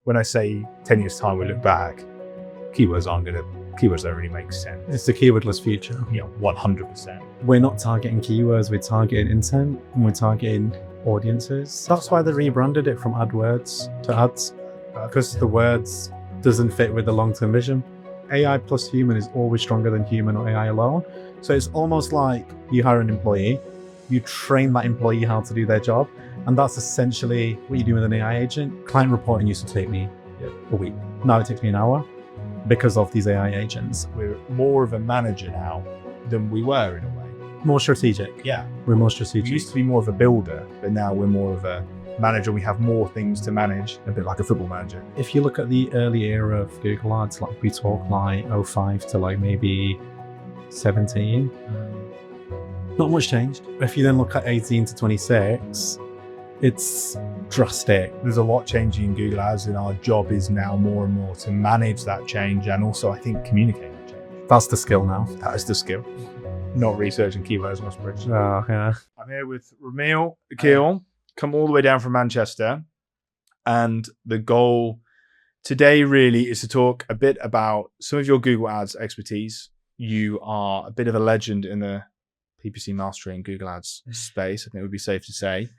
when I say 10 years time, we look back, keywords don't really make sense. It's the keywordless future. Yeah, 100%. We're not targeting keywords, we're targeting intent and we're targeting audiences. That's why they rebranded it from AdWords to ads, because the words doesn't fit with the long-term vision. AI plus human is always stronger than human or AI alone. So it's almost like you hire an employee, you train that employee how to do their job, and that's essentially what you do with an AI agent. Client reporting used to take me a week. Now it takes me an hour because of these AI agents. We're more of a manager now than we were in a way. More strategic. Yeah. We're more strategic. We used to be more of a builder, but now we're more of a manager. We have more things to manage, a bit like a football manager. If you look at the early era of Google Ads, like we talk like 05 to like maybe 17, not much changed. If you then look at 18 to 26, it's drastic. There's a lot changing in Google Ads, and our job is now more and more to manage that change and also, I think, communicate that change. That's the skill now. That is the skill. Not researching keywords on spreadsheets. Oh, yeah. I'm here with Ramial Aqeel, come all the way down from Manchester. And the goal today really is to talk a bit about some of your Google Ads expertise. You are a bit of a legend in the PPC Mastery and Google Ads space, I think it would be safe to say.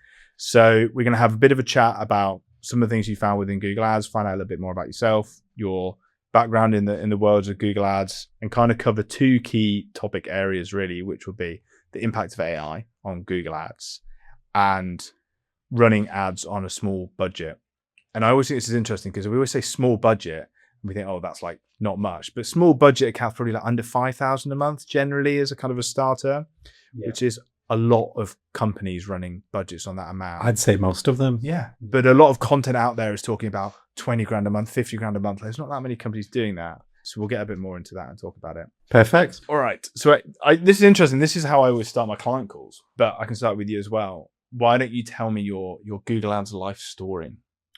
So we're going to have a bit of a chat about some of the things you found within Google Ads, find out a little bit more about yourself, your background in the worlds of Google Ads, and kind of cover two key topic areas really, which will be the impact of AI on Google Ads and running ads on a small budget. And I always think this is interesting because we always say small budget, and we think, oh, that's like not much. But small budget accounts probably like under 5,000 a month generally as a kind of a starter, which is a lot of companies running budgets on that amount. I'd say most of them. Yeah. But a lot of content out there is talking about 20 grand a month, 50 grand a month. There's not that many companies doing that. So we'll get a bit more into that and talk about it. Perfect. All right. So this is interesting. This is how I always start my client calls, but I can start with you as well. Why don't you tell me your Google Ads life story?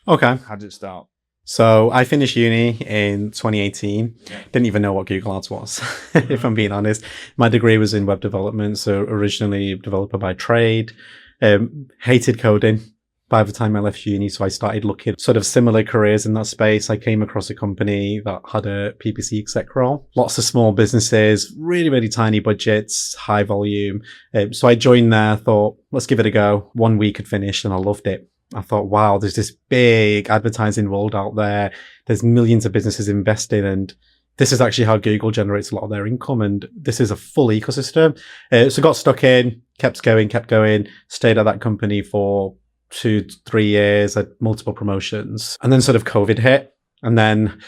Okay. How did it start? So I finished uni in 2018. Didn't even know what Google Ads was, if I'm being honest. My degree was in web development. So originally a developer by trade, hated coding by the time I left uni. So I started looking sort of similar careers in that space. I came across a company that had a PPC exec role, lots of small businesses, really, really tiny budgets, high volume. So I joined there, thought, let's give it a go. 1 week had finished and I loved it. I thought, wow, there's this big advertising world out there. There's millions of businesses investing, and this is actually how Google generates a lot of their income. And this is a full ecosystem. So got stuck in, kept going, stayed at that company for 2 to 3 years, had multiple promotions. And then sort of COVID hit. And then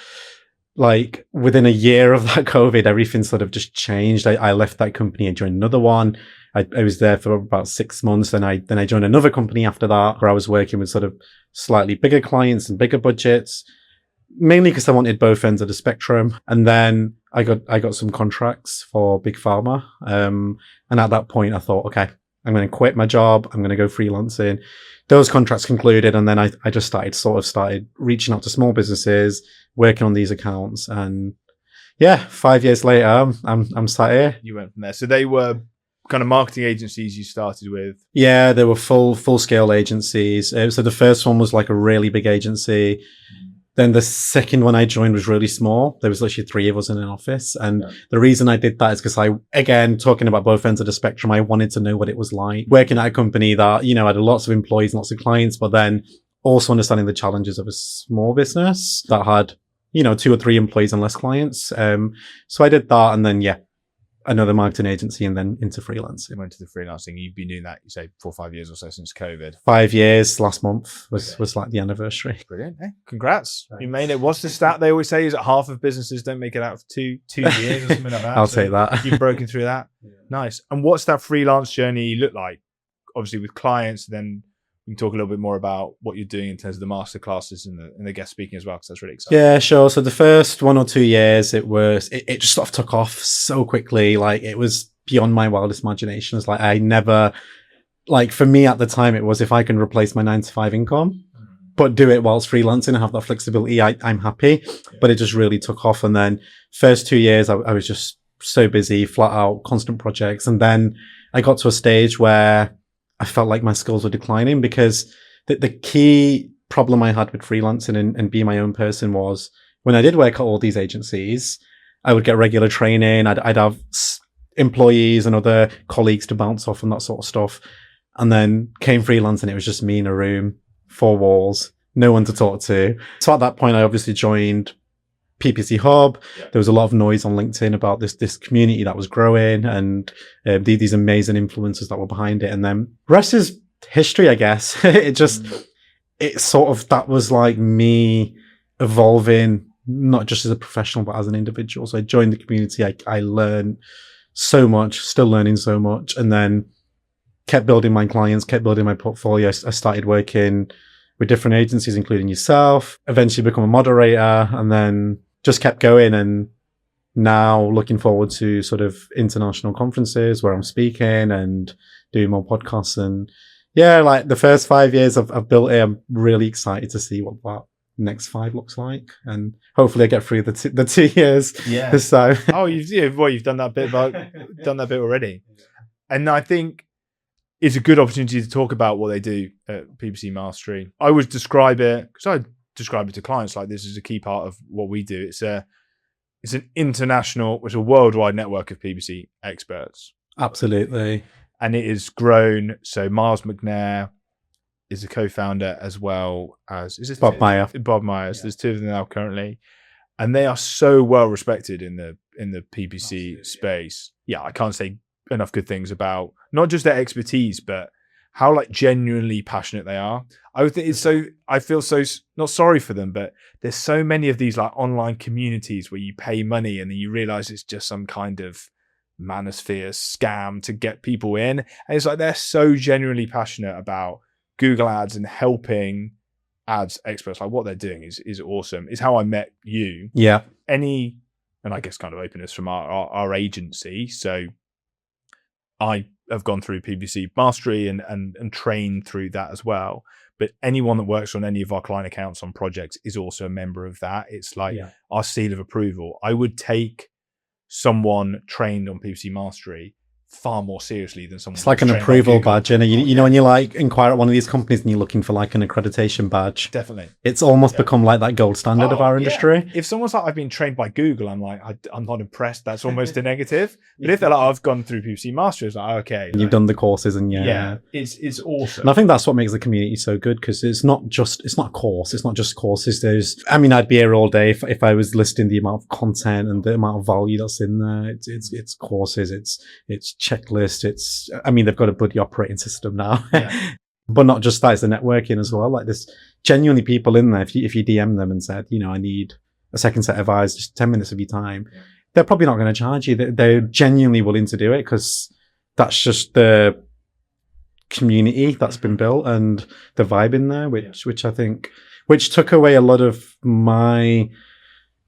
like within a year of that COVID, everything sort of just changed. I left that company and joined another one. I was there for about 6 months. Then I joined another company after that where I was working with sort of slightly bigger clients and bigger budgets, mainly because I wanted both ends of the spectrum. And then I got some contracts for Big Pharma. And at that point I thought, okay, I'm going to quit my job. I'm going to go freelancing. Those contracts concluded. And then I just started reaching out to small businesses, working on these accounts. And yeah, 5 years later, I'm sat here. You went from there. So they were kind of marketing agencies you started with? Yeah, they were full scale agencies. So the first one was like a really big agency. Then the second one I joined was really small. There was literally 3 of us in an office. And the reason I did that is because again, talking about both ends of the spectrum, I wanted to know what it was like working at a company that, had lots of employees, lots of clients, but then also understanding the challenges of a small business that had, 2 or 3 employees and less clients. So I did that, and then, another marketing agency, and then into freelancing. You went to the freelancing. You've been doing that, you say, 4 or 5 years or so since COVID. 5 years. Last month was like the anniversary. Brilliant. Hey, congrats. Thanks. You made it. What's the stat they always say? Is that half of businesses don't make it out for two years or something like that? I'll take that. You've broken through that. Nice. And what's that freelance journey look like? Obviously with clients, then we can talk a little bit more about what you're doing in terms of the masterclasses and the guest speaking as well, because that's really exciting. Yeah, sure. So the first 1 or 2 years, it just sort of took off so quickly. Like it was beyond my wildest imaginations. Like I never, like for me at the time, it was if I can replace my 9-to-5 income, but do it whilst freelancing and have that flexibility, I'm happy. But it just really took off. And then first 2 years, I was just so busy, flat out, constant projects. And then I got to a stage where I felt like my skills were declining because the key problem I had with freelancing and being my own person was when I did work at all these agencies, I would get regular training. I'd have employees and other colleagues to bounce off and that sort of stuff. And then came freelance and it was just me in a room, 4 walls, no one to talk to. So at that point, I obviously joined PPC Hub. Yeah. There was a lot of noise on LinkedIn about this community that was growing and these amazing influencers that were behind it. And then rest is history, I guess. That was like me evolving, not just as a professional, but as an individual. So I joined the community. I learned so much, still learning so much, and then kept building my clients, kept building my portfolio. I started working with different agencies, including yourself, eventually become a moderator, and then just kept going. And now looking forward to sort of international conferences where I'm speaking and doing more podcasts. And yeah, like the first 5 years I've built it, I'm really excited to see what that next 5 looks like, and hopefully I get through the 2 years. Yeah. So you've done that bit already, and I think it's a good opportunity to talk about what they do at PPC Mastery. I would describe it, because I describe it to clients like this is a key part of what we do. It's an international, it's a worldwide network of PPC experts. Absolutely. And it has grown. So Miles McNair is a co-founder, as well as Bob Myers. Yeah. There's 2 of them now currently, and they are so well respected in the PPC space. Yeah, I can't say enough good things about not just their expertise, but how like genuinely passionate they are. I feel so not sorry for them, but there's so many of these like online communities where you pay money and then you realize it's just some kind of manosphere scam to get people in, and it's like they're so genuinely passionate about Google Ads and helping ads experts. Like what they're doing is awesome. It's how I met you. Yeah. And I guess kind of openness from our agency. So I have gone through PPC Mastery and trained through that as well. But anyone that works on any of our client accounts on projects is also a member of that. It's like our seal of approval. I would take someone trained on PPC Mastery far more seriously than someone. It's like an approval badge, and you know when you like inquire at one of these companies and you're looking for like an accreditation badge. Definitely, it's almost become like that gold standard of our industry. If someone's like, I've been trained by Google, I'm like, I'm not impressed. That's almost a negative. But if they're like, I've gone through PPC Mastery, it's like, okay, and you've done the courses, and it's awesome. And I think that's what makes the community so good, because it's not a course. It's not just courses. I'd be here all day if I was listing the amount of content and the amount of value that's in there. It's courses. It's checklists. They've got a buddy operating system now, but not just that, it's the networking as well. Like there's genuinely people in there. If you DM them and said, I need a second set of eyes, just 10 minutes of your time, they're probably not going to charge you. They're genuinely willing to do it because that's just the community that's been built and the vibe in there, which I think, which took away a lot of my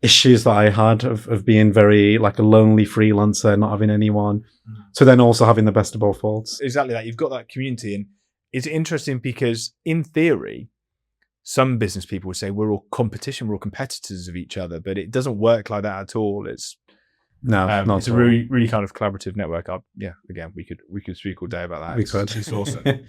issues that I had of being very like a lonely freelancer, not having anyone. So then also having the best of both worlds. Exactly that. You've got that community, and it's interesting because in theory, some business people would say we're all competition, we're all competitors of each other, but it doesn't work like that at all. It's a really, really kind of collaborative network. Again, we could speak all day about that. It's awesome.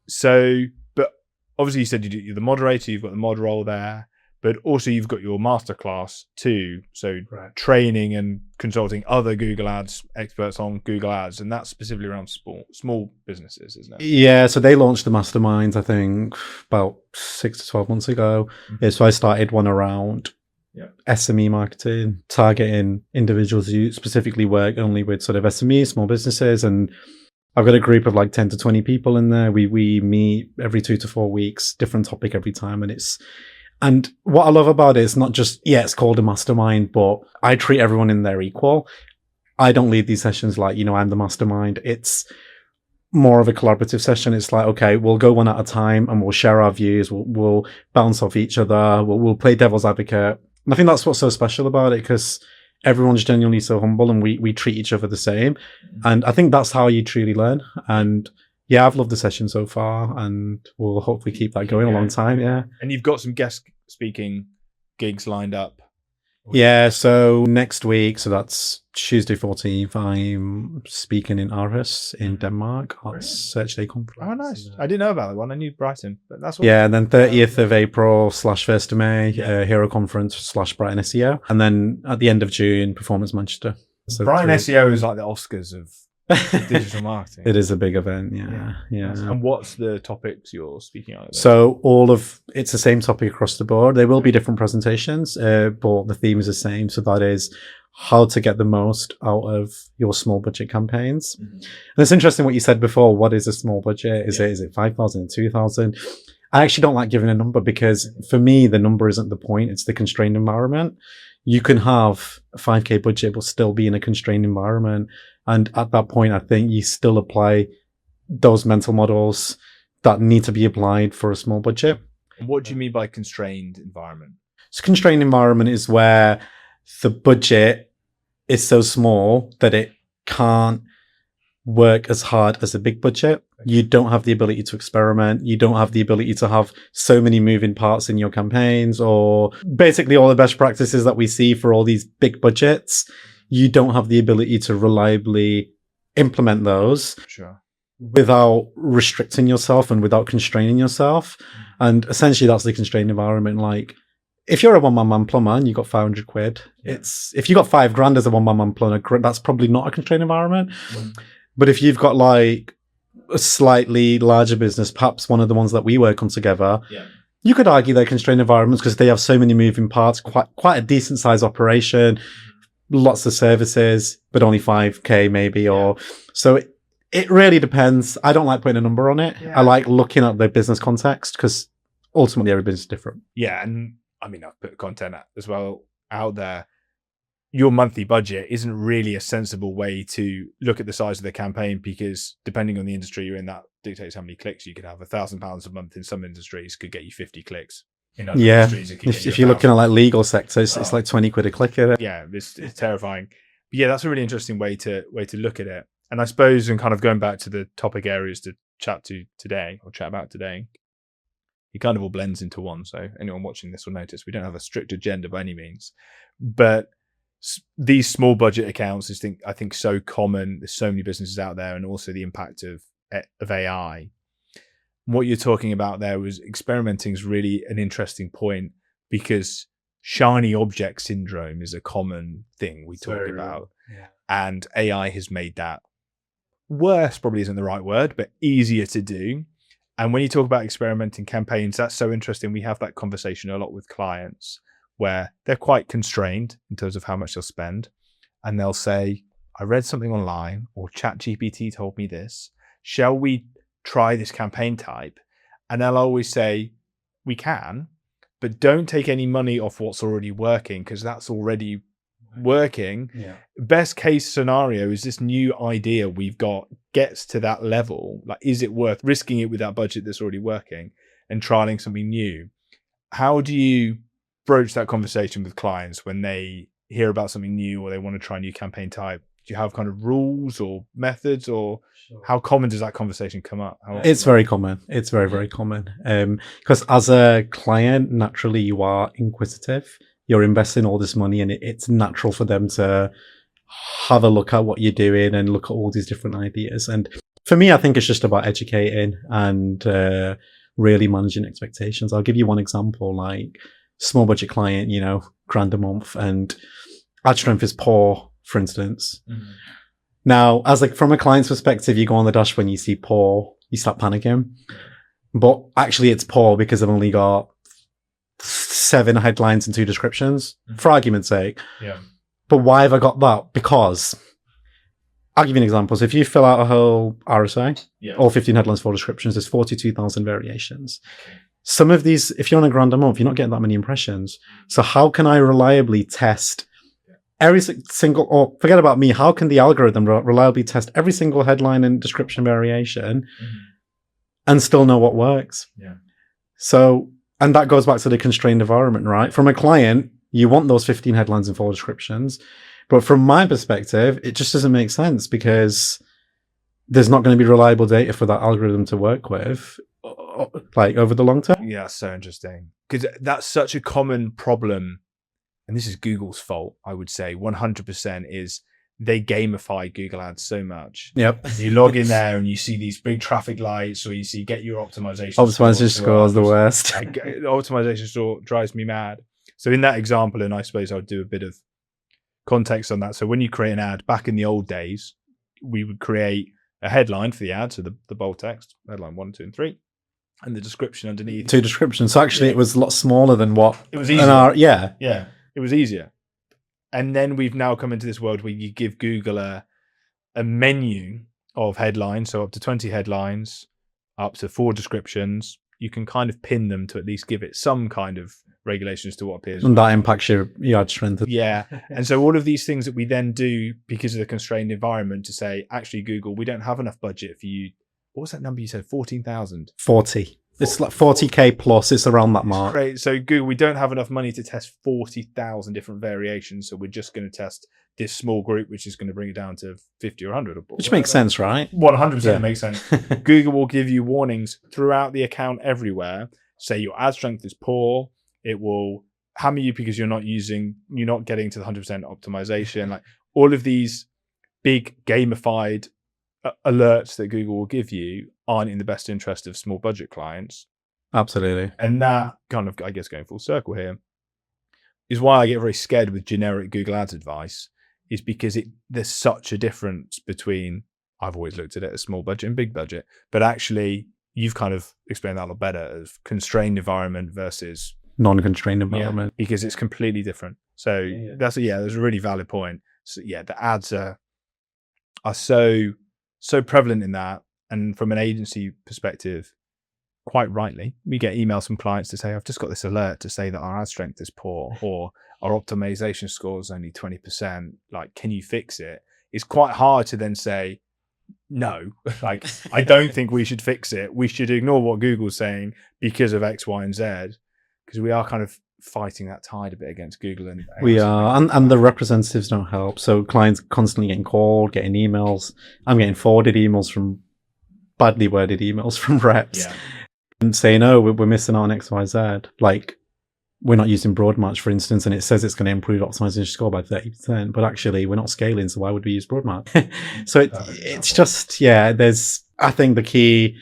So, but obviously you said you're the moderator, you've got the mod role there, but also you've got your masterclass too. So training and consulting other Google Ads experts on Google Ads, and that's specifically around small businesses, isn't it? Yeah. So they launched the masterminds, I think, about 6 to 12 months ago. Mm-hmm. So I started one around SME marketing, targeting individuals who specifically work only with sort of SME, small businesses. And I've got a group of like 10 to 20 people in there. We meet every 2 to 4 weeks, different topic every time. And what I love about it is not just, it's called a mastermind, but I treat everyone in there equal. I don't lead these sessions like, I'm the mastermind. It's more of a collaborative session. It's like, okay, we'll go one at a time and we'll share our views. We'll bounce off each other. We'll play devil's advocate. And I think that's what's so special about it, because everyone's genuinely so humble and we treat each other the same. And I think that's how you truly learn. And I've loved the session so far, and we'll hopefully keep that going a long time. Yeah. And you've got some guest speaking gigs lined up. Yeah, so next week, so that's Tuesday 14th, I'm speaking in Aarhus in Denmark at Search Day Conference. Oh, nice. I didn't know about that one. I knew Brighton, but that's what. Yeah, and then 30th of April / 1st of May, Hero Conference / Brighton SEO. And then at the end of June, Performance Manchester. So Brighton SEO is like the Oscars of digital marketing. It is a big event, yeah. And what's the topics you're speaking on? So it's the same topic across the board. There will be different presentations, but the theme is the same. So that is how to get the most out of your small budget campaigns. Mm-hmm. And it's interesting what you said before. What is a small budget? Is it 5,000, 2,000? I actually don't like giving a number because for me, the number isn't the point. It's the constrained environment. You can have a 5K budget, but still be in a constrained environment. And at that point, I think you still apply those mental models that need to be applied for a small budget. What do you mean by constrained environment? So constrained environment is where the budget is so small that it can't work as hard as a big budget. You don't have the ability to experiment. You don't have the ability to have so many moving parts in your campaigns, or basically all the best practices that we see for all these big budgets. You don't have the ability to reliably implement those without restricting yourself and without constraining yourself. And essentially that's the constrained environment. Like if you're a one-man plumber and you got 500 quid, if you got $5,000 as a one-man plumber, that's probably not a constrained environment. But if you've got like a slightly larger business, perhaps one of the ones that we work on together, you could argue they're constrained environments because they have so many moving parts, quite a decent size operation, lots of services, but only 5K maybe, or so it really depends. I don't like putting a number on it. I like looking at the business context because ultimately every business is different. Yeah, and I mean, I've put content as well out there. Your monthly budget isn't really a sensible way to look at the size of the campaign because depending on the industry you're in, that dictates how many clicks you could have. £1,000 a month in some industries could get you 50 clicks. In other industries, it could get if you're looking at like legal sectors, it's like 20 quid a click. Yeah, it's terrifying. But yeah, that's a really interesting way to look at it. And I suppose, and kind of going back to the topic areas to chat about today, it kind of all blends into one. So anyone watching this will notice we don't have a strict agenda by any means, but these small budget accounts I think so common. There's so many businesses out there, and also the impact of AI. What you're talking about there was experimenting is really an interesting point because shiny object syndrome is a common thing we talk about. And AI has made that worse, probably isn't the right word, but easier to do. And when you talk about experimenting campaigns, that's so interesting. We have that conversation a lot with clients where they're quite constrained in terms of how much they'll spend. And they'll say, I read something online, or ChatGPT told me this. Shall we try this campaign type? And they'll always say, we can, but don't take any money off what's already working because that's already working. Best case scenario is this new idea we've got gets to that level. Like, is it worth risking it with that budget that's already working and trialing something new? How do you broach that conversation with clients when they hear about something new or they want to try a new campaign type? Do you have kind of rules or methods, or how common does that conversation come up? It's very common. It's very, very common. Because as a client, naturally you are inquisitive. You're investing all this money, and it's natural for them to have a look at what you're doing and look at all these different ideas. And for me, I think it's just about educating and really managing expectations. I'll give you one example, like small budget client, £1,000 a month, and ad strength is poor, for instance. Now, from a client's perspective, you go on the dashboard and you see poor, you start panicking. But actually it's poor because I've only got 7 headlines and 2 descriptions, for argument's sake. But why have I got that? Because I'll give you an example. So if you fill out a whole RSA, all 15 headlines, 4 descriptions, there's 42,000 variations. Some of these, if you're on £1,000 a month, you're not getting that many impressions. So how can I reliably test every single, or forget about me, how can the algorithm reliably test every single headline and description variation and still know what works? So, and that goes back to the constrained environment, right? From a client, you want those 15 headlines and 4 descriptions. But from my perspective, it just doesn't make sense because there's not going to be reliable data for that algorithm to work with, like over the long term. Yeah, so interesting. Because that's such a common problem and this is Google's fault, I would say 100% is they gamify Google Ads so much. Yep. You log in there and you see these big traffic lights, or you see get your optimization score is the worst. Optimization score drives me mad. So in that example, and I suppose I'll do a bit of context on that. So when you create an ad, back in the old days, we would create a headline for the ad, so the bold text, headline 1, 2, and 3, and the description underneath. 2 descriptions. So actually, it was a lot smaller than what it was easier. Yeah, it was easier. And then we've now come into this world where you give Google a menu of headlines, so up to 20 headlines, up to 4 descriptions. You can kind of pin them to at least give it some kind of regulations to what appears. And that impacts your ad strength. Yeah. And so all of these things that we then do because of the constrained environment to say, actually, Google, we don't have enough budget for you. What was that number you said? 14,000? 40. It's like 40K plus. It's around that mark. Great. So Google, we don't have enough money to test 40,000 different variations. So we're just going to test this small group, which is going to bring it down to 50 or 100. Which makes sense, right? 100% makes sense. Google will give you warnings throughout the account everywhere. Say your ad strength is poor. It will hammer you because you're not getting to the 100% optimization. Like all of these big gamified alerts that Google will give you aren't in the best interest of small budget clients. Absolutely. And that kind of, I guess, going full circle here is why I get very scared with generic Google Ads advice, is because there's such a difference between, I've always looked at it as small budget and big budget, but actually you've kind of explained that a lot better as constrained environment versus non-constrained environment, because it's completely different. So that's a really valid point. So the ads are so prevalent in that. And from an agency perspective, quite rightly, we get emails from clients to say, I've just got this alert to say that our ad strength is poor, or our optimization score is only 20%. Like, can you fix it? It's quite hard to then say, no, like, I don't think we should fix it. We should ignore what Google's saying because of X, Y, and Z, because we are kind of fighting that tide a bit against Google. And we are, and the representatives don't help. So clients constantly getting called, getting emails. I'm getting forwarded emails from badly worded emails from reps and saying, oh, we're missing out on X, Y, Z. Like, we're not using Broadmatch, for instance, and it says it's going to improve optimization score by 30%, but actually we're not scaling, so why would we use Broadmatch? So it's just, I think the key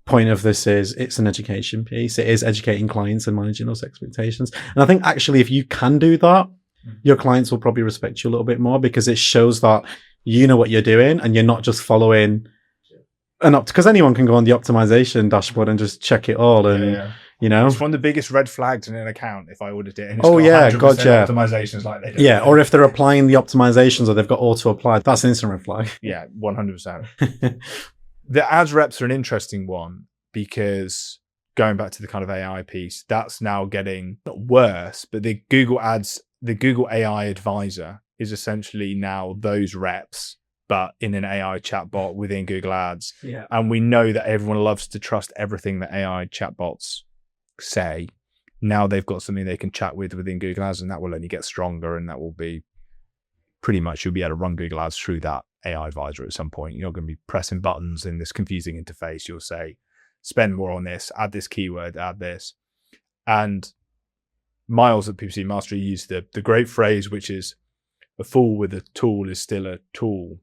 point of this is it's an education piece. It is educating clients and managing those expectations. And I think actually if you can do that, your clients will probably respect you a little bit more, because it shows that you know what you're doing and you're not just following because anyone can go on the optimization dashboard and just check it all. And you know, it's one of the biggest red flags in an account if I ordered it. And it's optimizations like they do. Yeah, or if they're applying the optimizations or they've got auto applied, that's an instant red flag. Yeah, 100%. The ads reps are an interesting one, because going back to the kind of AI piece, that's now getting not worse, but the Google AI advisor is essentially now those reps, but in an AI chatbot within Google Ads. Yeah. And we know that everyone loves to trust everything that AI chatbots say. Now they've got something they can chat with within Google Ads, and that will only get stronger, and that will be pretty much, you'll be able to run Google Ads through that AI advisor at some point. You're not going to be pressing buttons in this confusing interface. You'll say, spend more on this, add this keyword, add this. And Miles at PPC Mastery used the great phrase, which is, a fool with a tool is still a tool.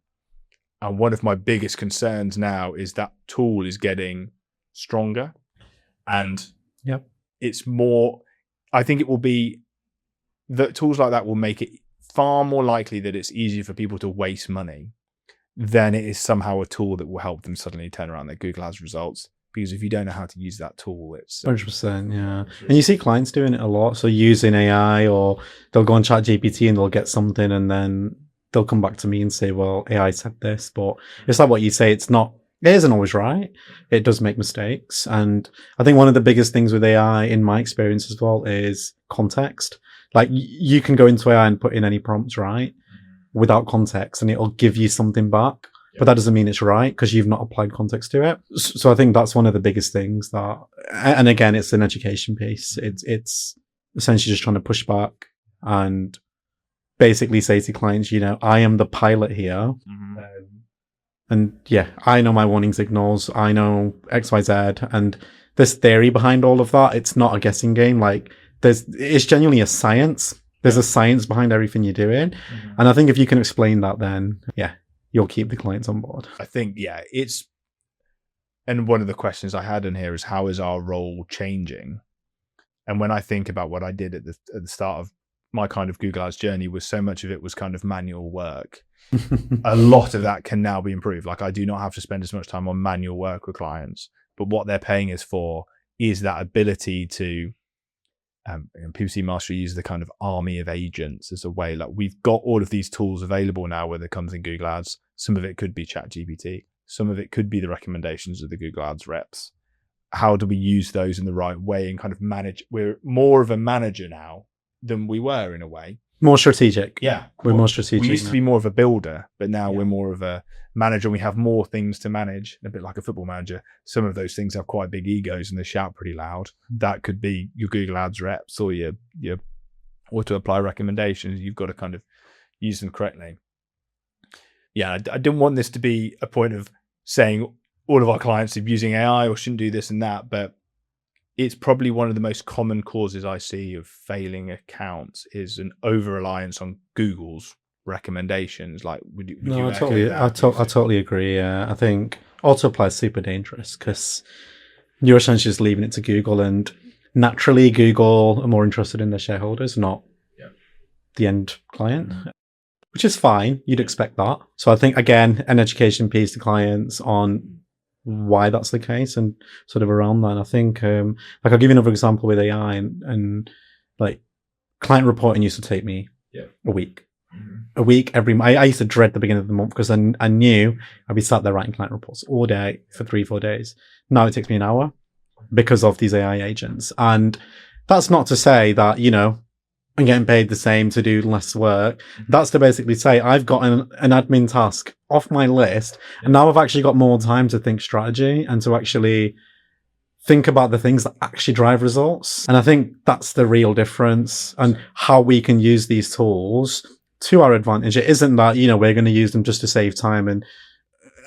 And one of my biggest concerns now is that tool is getting stronger. And it's more, I think it will be, that tools like that will make it far more likely that it's easier for people to waste money than it is somehow a tool that will help them suddenly turn around their Google Ads results. Because if you don't know how to use that tool, it's 100%. Yeah. And you see clients doing it a lot. So using AI, or they'll go on ChatGPT and they'll get something, and then they'll come back to me and say, well, AI said this, but it's like what you say. It isn't always right. It does make mistakes. And I think one of the biggest things with AI, in my experience as well, is context. Like, you can go into AI and put in any prompts, right, without context, and it'll give you something back. But that doesn't mean it's right, because you've not applied context to it. So I think that's one of the biggest things that, and again, it's an education piece. It's essentially just trying to push back and basically say to clients, you know, I am the pilot here. Mm-hmm. And I know my warning signals. I know X, Y, Z. And there's theory behind all of that. It's not a guessing game. Like, it's genuinely a science. There's a science behind everything you're doing. And I think if you can explain that, then you'll keep the clients on board. I think, and one of the questions I had in here is, how is our role changing? And when I think about what I did at the start of my kind of Google Ads journey, was so much of it was kind of manual work. A lot of that can now be improved. Like, I do not have to spend as much time on manual work with clients, but what they're paying us for is that ability to, PPC Mastery uses the kind of army of agents as a way. Like, we've got all of these tools available now, whether it comes in Google Ads. Some of it could be ChatGPT. Some of it could be the recommendations of the Google Ads reps. How do we use those in the right way and kind of manage? We're more of a manager now than we were, in a way. More strategic. Yeah. We're more strategic. We used to be more of a builder, but now we're more of a manager. We have more things to manage, a bit like a football manager. Some of those things have quite big egos and they shout pretty loud. That could be your Google Ads reps or your auto apply recommendations. You've got to kind of use them correctly. Yeah, I didn't want this to be a point of saying all of our clients are using AI or shouldn't do this and that, but it's probably one of the most common causes I see of failing accounts is an over-reliance on Google's recommendations. Like, I totally agree. I think auto-apply is super dangerous because you're essentially just leaving it to Google, and naturally Google are more interested in their shareholders, not the end client, which is fine. You'd expect that. So I think, again, an education piece to clients on why that's the case and sort of around that. I think, like, I'll give you another example with AI and like client reporting used to take me a week. A week every month. I used to dread the beginning of the month because I knew I'd be sat there writing client reports all day for 3-4 days. Now it takes me an hour because of these AI agents. And that's not to say that, I'm getting paid the same to do less work. That's to basically say I've got an admin task off my list, and now I've actually got more time to think strategy and to actually think about the things that actually drive results. And I think that's the real difference and how we can use these tools to our advantage. It isn't that, we're going to use them just to save time and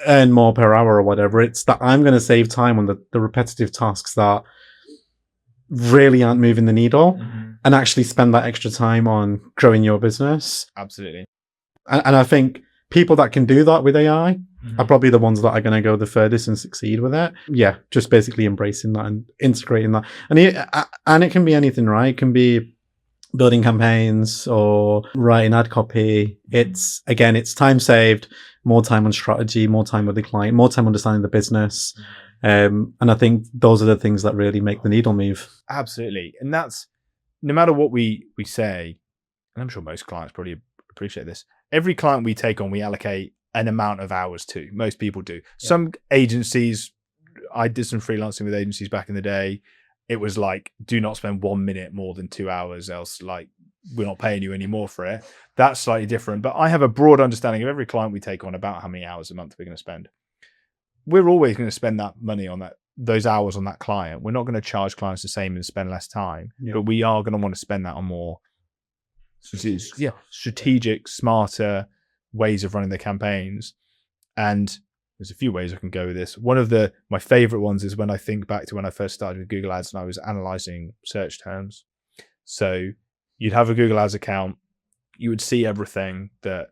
earn more per hour or whatever. It's that I'm going to save time on the repetitive tasks that really aren't moving the needle and actually spend that extra time on growing your business. Absolutely. And I think people that can do that with AI are probably the ones that are going to go the furthest and succeed with it. Yeah, just basically embracing that and integrating that. And it can be anything, right? It can be building campaigns or writing ad copy. It's time saved, more time on strategy, more time with the client, more time understanding the business. And I think those are the things that really make the needle move. Absolutely. And that's, no matter what we say, and I'm sure most clients probably appreciate this, every client we take on, we allocate an amount of hours to. Most people do. Some agencies, I did some freelancing with agencies back in the day. It was like, do not spend 1 minute more than 2 hours, else like we're not paying you any more for it. That's slightly different. But I have a broad understanding of every client we take on about how many hours a month we're going to spend. We're always going to spend that money on those hours on that client. We're not going to charge clients the same and spend less time, but we are going to want to spend that on more strategic, smarter ways of running the campaigns. And there's a few ways I can go with this. One of my favorite ones is when I think back to when I first started with Google Ads and I was analyzing search terms. So you'd have a Google Ads account, you would see everything that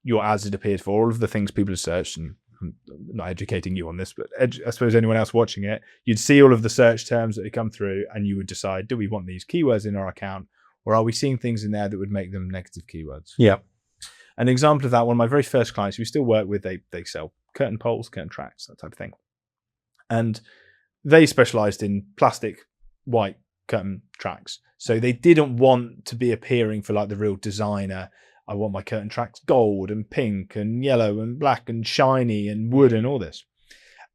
your ads had appeared for, all of the things people had searched, and I'm not educating you on this, but I suppose anyone else watching it, you'd see all of the search terms that had come through and you would decide, do we want these keywords in our account, or are we seeing things in there that would make them negative keywords? Yeah. An example of that, one of my very first clients we still work with, they sell curtain poles, curtain tracks, that type of thing. And they specialized in plastic white curtain tracks. So they didn't want to be appearing for like the real designer. I want my curtain tracks gold and pink and yellow and black and shiny and wood and all this.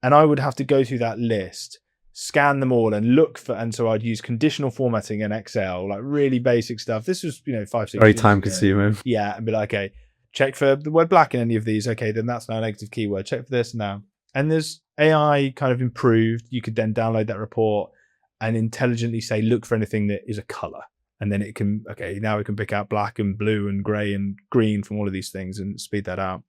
And I would have to go through that list, scan them all and look for, and so I'd use conditional formatting in Excel, like really basic stuff. This was, 5-6 very time consuming. Yeah. And be like, okay, check for the word black in any of these. Okay, then that's now a negative keyword. Check for this now. And there's AI kind of improved. You could then download that report and intelligently say, look for anything that is a color. And then it can, now we can pick out black and blue and gray and green from all of these things and speed that out.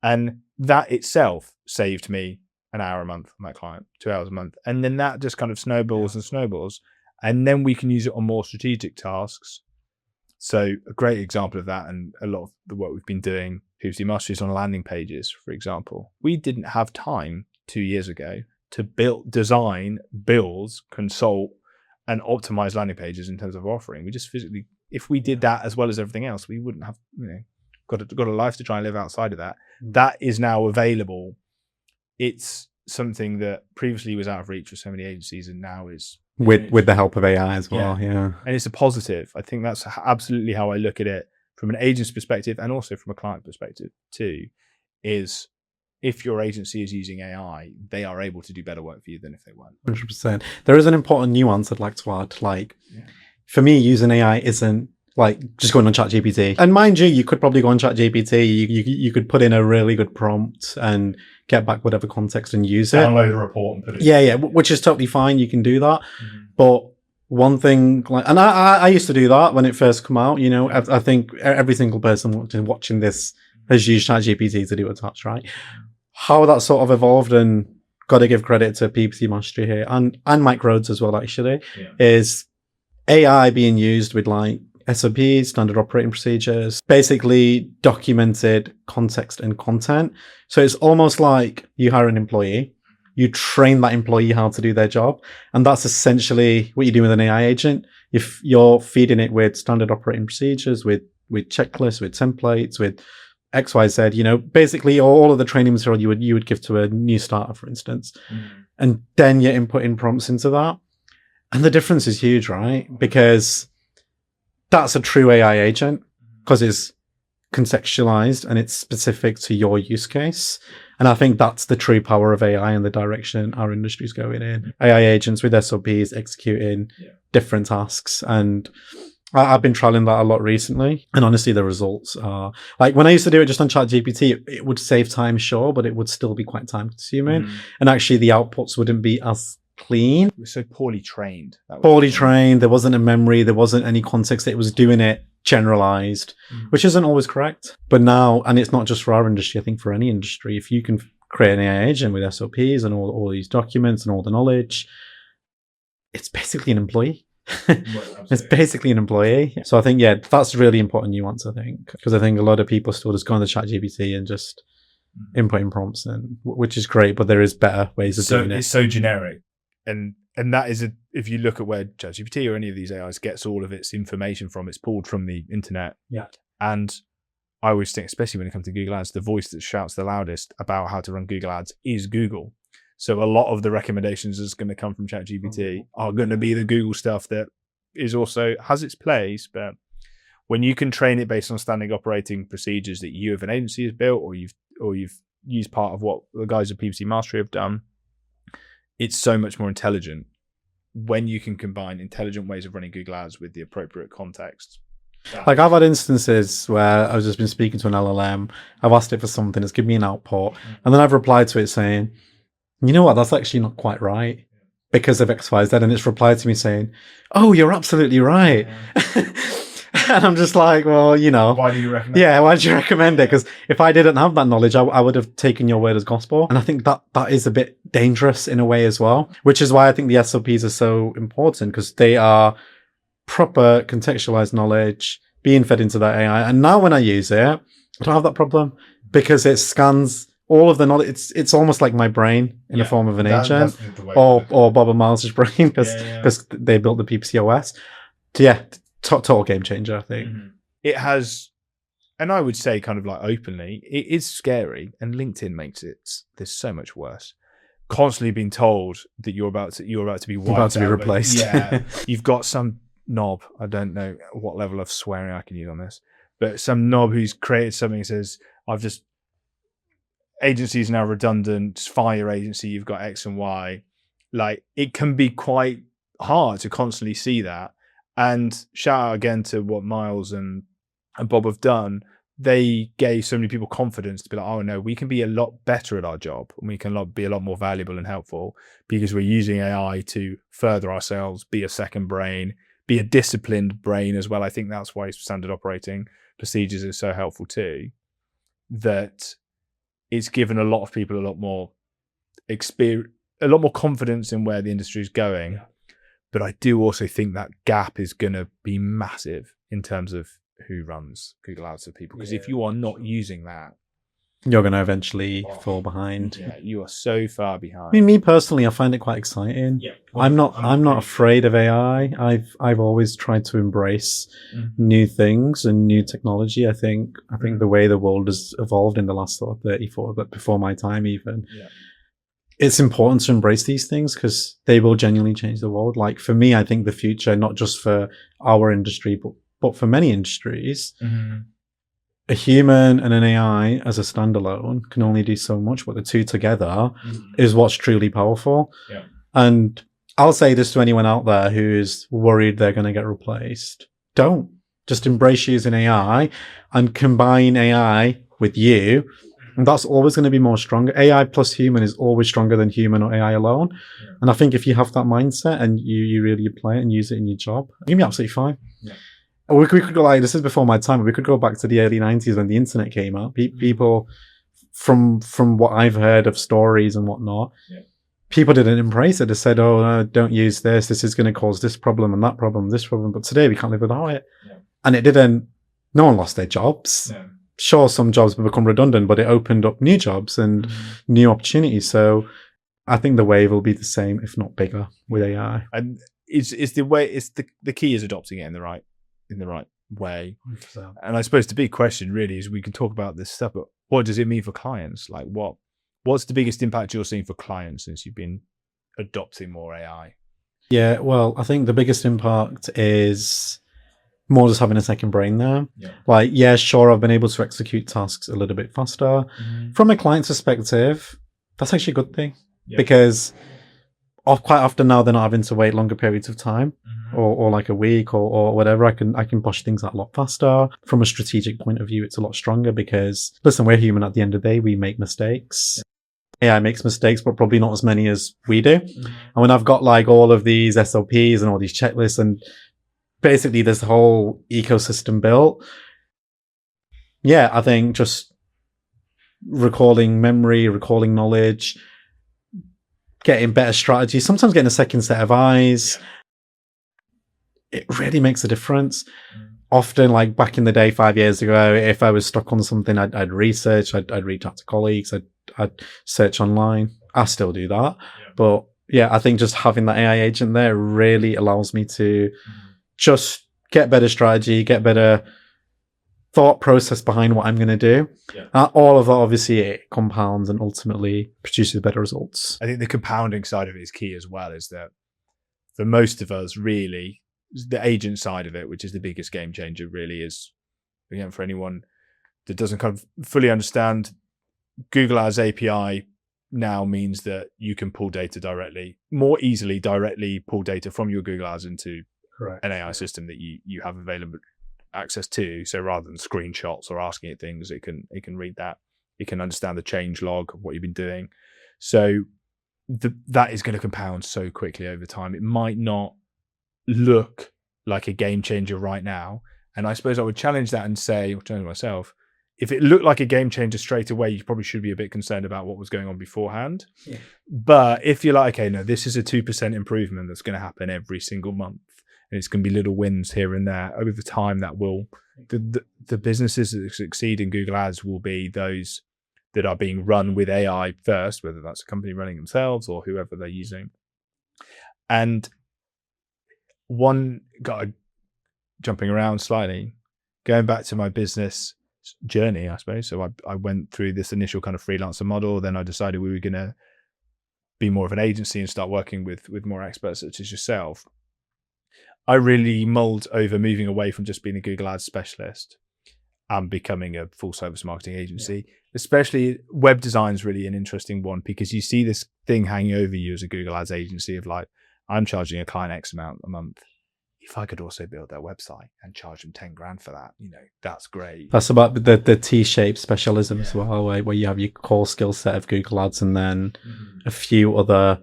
And that itself saved me an hour a month on that client, 2 hours a month. And then that just kind of snowballs and snowballs. And then we can use it on more strategic tasks. So a great example of that, and a lot of the work we've been doing, PPC Mastery, is on landing pages, for example. We didn't have time 2 years ago to design, build, consult, and optimize landing pages in terms of offering. We just physically, if we did that as well as everything else, we wouldn't have, got a life to try and live outside of that. That is now available. It's something that previously was out of reach for so many agencies, and now is with the help of AI as well. Yeah. And it's a positive. I think that's absolutely how I look at it from an agent's perspective, and also from a client perspective too, is if your agency is using AI, they are able to do better work for you than if they weren't. 100%. There is an important nuance I'd like to add. For me, using AI isn't just going on ChatGPT. And mind you could probably go on ChatGPT. You could put in a really good prompt and get back whatever context and use it. Download a report and put it. Yeah, which is totally fine. You can do that. But one thing, and I used to do that when it first came out. I think every single person watching this has used ChatGPT to do a touch, right? How that sort of evolved, and got to give credit to PPC Mastery here and Mike Rhodes as well, actually, is AI being used with SOPs, standard operating procedures, basically documented context and content. So it's almost like you hire an employee, you train that employee how to do their job. And that's essentially what you do with an AI agent. If you're feeding it with standard operating procedures, with checklists, with templates, with XYZ, basically all of the training material you would give to a new starter, for instance. And then you're inputting prompts into that. And the difference is huge, right? Because that's a true AI agent, because it's contextualized and it's specific to your use case. And I think that's the true power of AI and the direction our industry is going in. AI agents with SOPs executing different tasks. And I've been trialing that a lot recently. And honestly, the results are when I used to do it just on ChatGPT, it would save time, sure, but it would still be quite time consuming. And actually the outputs wouldn't be as clean. It was so poorly trained. There wasn't a memory, there wasn't any context. It was doing it generalized, which isn't always correct. But now, and it's not just for our industry, I think for any industry, if you can create an AI agent with SOPs and all these documents and all the knowledge, it's basically an employee. It's basically an employee. So I think, that's a really important nuance, I think, because I think a lot of people still just go on the ChatGPT and just inputting prompts, and which is great, but there is better ways of doing it. It's so generic. And that is, if you look at where ChatGPT or any of these AIs gets all of its information from, it's pulled from the internet. Yeah. And I always think, especially when it comes to Google Ads, the voice that shouts the loudest about how to run Google Ads is Google. So a lot of the recommendations that's going to come from ChatGPT are going to be the Google stuff that is also has its place. But when you can train it based on standard operating procedures that you, as an agency, has built, or you've used part of what the guys at PPC Mastery have done, it's so much more intelligent when you can combine intelligent ways of running Google Ads with the appropriate context. I've had instances where I've just been speaking to an LLM, I've asked it for something, it's given me an output, and then I've replied to it saying, you know what, that's actually not quite right because of X, Y, Z, and it's replied to me saying, oh, you're absolutely right. And I'm just like, well, why do you recommend it? Why do you recommend it? Because if I didn't have that knowledge, I would have taken your word as gospel. And I think that is a bit dangerous in a way as well, which is why I think the SOPs are so important, because they are proper contextualized knowledge being fed into that AI. And now when I use it, I don't have that problem because it scans all of the knowledge. It's almost like my brain in the form of an agent, or Bob and Miles' brain, because they built the PPC OS. So total game changer, I think. It has, and I would say kind of openly, it is scary, and LinkedIn makes this so much worse. Constantly being told that you're about to be wiped about to be out, replaced. You've got some knob, I don't know what level of swearing I can use on this, but some knob who's created something that says, agencies now redundant, fire your agency, you've got X and Y. It can be quite hard to constantly see that. And shout out again to what Miles and Bob have done. They gave so many people confidence to be like, oh no, we can be a lot better at our job, and we can be a lot more valuable and helpful because we're using AI to further ourselves, be a second brain, be a disciplined brain as well. I think that's why standard operating procedures is so helpful too. That it's given a lot of people a lot more experience, a lot more confidence in where the industry is going. But I do also think that gap is going to be massive in terms of who runs Google Ads for people. Because if you are not using that, you're going to eventually fall behind. Yeah, you are so far behind. I mean, me personally, I find it quite exciting. Yeah. I'm not afraid of AI. I've always tried to embrace new things and new technology. I think the way the world has evolved in the last sort of 30, 40, but before my time even, it's important to embrace these things because they will genuinely change the world. Like for me, I think the future, not just for our industry, but for many industries, a human and an AI as a standalone can only do so much, but the two together is what's truly powerful. Yeah. And I'll say this to anyone out there who is worried they're going to get replaced. Don't. Just embrace using AI and combine AI with you. And that's always going to be more stronger. AI plus human is always stronger than human or AI alone. Yeah. And I think if you have that mindset and you really apply it and use it in your job, you'll be absolutely fine. Yeah. We could go like, this is before my time, but we could go back to the early 90s when the internet came out. People, from what I've heard of stories and whatnot, people didn't embrace it. They said, oh, no, don't use this. This is going to cause this problem and that problem, this problem. But today we can't live without it. Yeah. And it didn't, no one lost their jobs. Yeah. Sure, some jobs will become redundant, but it opened up new jobs and new opportunities. So I think the wave will be the same, if not bigger, with AI. And the key is adopting it in the right way. 100%. And I suppose the big question really is, we can talk about this stuff, but what does it mean for clients? Like what's the biggest impact you're seeing for clients since you've been adopting more AI? Yeah, well, I think the biggest impact is more just having a second brain there. Yeah. Like, yeah, sure, I've been able to execute tasks a little bit faster. From a client's perspective, that's actually a good thing because quite often now they're not having to wait longer periods of time or like a week or whatever. I can push things out a lot faster. From a strategic point of view, it's a lot stronger because, listen, we're human at the end of the day. We make mistakes. AI makes mistakes, but probably not as many as we do. And when I've got like all of these SOPs and all these checklists and basically this whole ecosystem built, I think just recalling memory, recalling knowledge, getting better strategy, sometimes getting a second set of eyes, it really makes a difference. Often, like back in the day, 5 years ago, if I was stuck on something, I'd research, I'd reach out to colleagues, I'd search online. I still do that. But I think just having that AI agent there really allows me to just get better strategy, get better thought process behind what I'm going to do. All of that, obviously, it compounds and ultimately produces better results. I think the compounding side of it is key as well, is that for most of us, really, the agent side of it, which is the biggest game changer, really is, again, for anyone that doesn't kind of fully understand, Google Ads API now means that you can pull data more easily pull data from your Google Ads into an AI system that you have available access to. So rather than screenshots or asking it things, it can read that. It can understand the change log of what you've been doing. So that is going to compound so quickly over time. It might not look like a game changer right now. And I suppose I would challenge that and say, or challenge myself, if it looked like a game changer straight away, you probably should be a bit concerned about what was going on beforehand. But if you're like, okay, no, this is a 2% improvement that's going to happen every single month, and it's going to be little wins here and there over time, that will, the businesses that succeed in Google Ads will be those that are being run with AI first, whether that's a company running themselves or whoever they're using. And jumping around slightly, going back to my business journey, I suppose. So I went through this initial kind of freelancer model. Then I decided we were going to be more of an agency and start working with more experts such as yourself. I really mulled over moving away from just being a Google Ads specialist and becoming a full service marketing agency. Especially web design is really an interesting one, because you see this thing hanging over you as a Google Ads agency of like, I'm charging a client X amount a month. If I could also build their website and charge them 10 grand for that, that's great. That's about the T-shaped specialism as well, where you have your core skill set of Google Ads and then a few other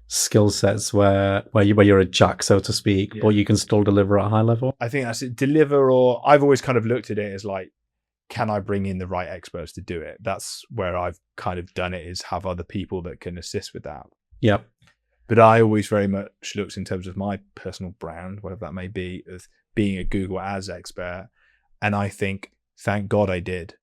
skill sets where you're a jack, so to speak, but you can still deliver at a high level. I think that's it. Deliver, or I've always kind of looked at it as like, can I bring in the right experts to do it? That's where I've kind of done it, is have other people that can assist with that. Yep. But I always very much looked in terms of my personal brand, whatever that may be, of being a Google Ads expert. And I think, thank God I did.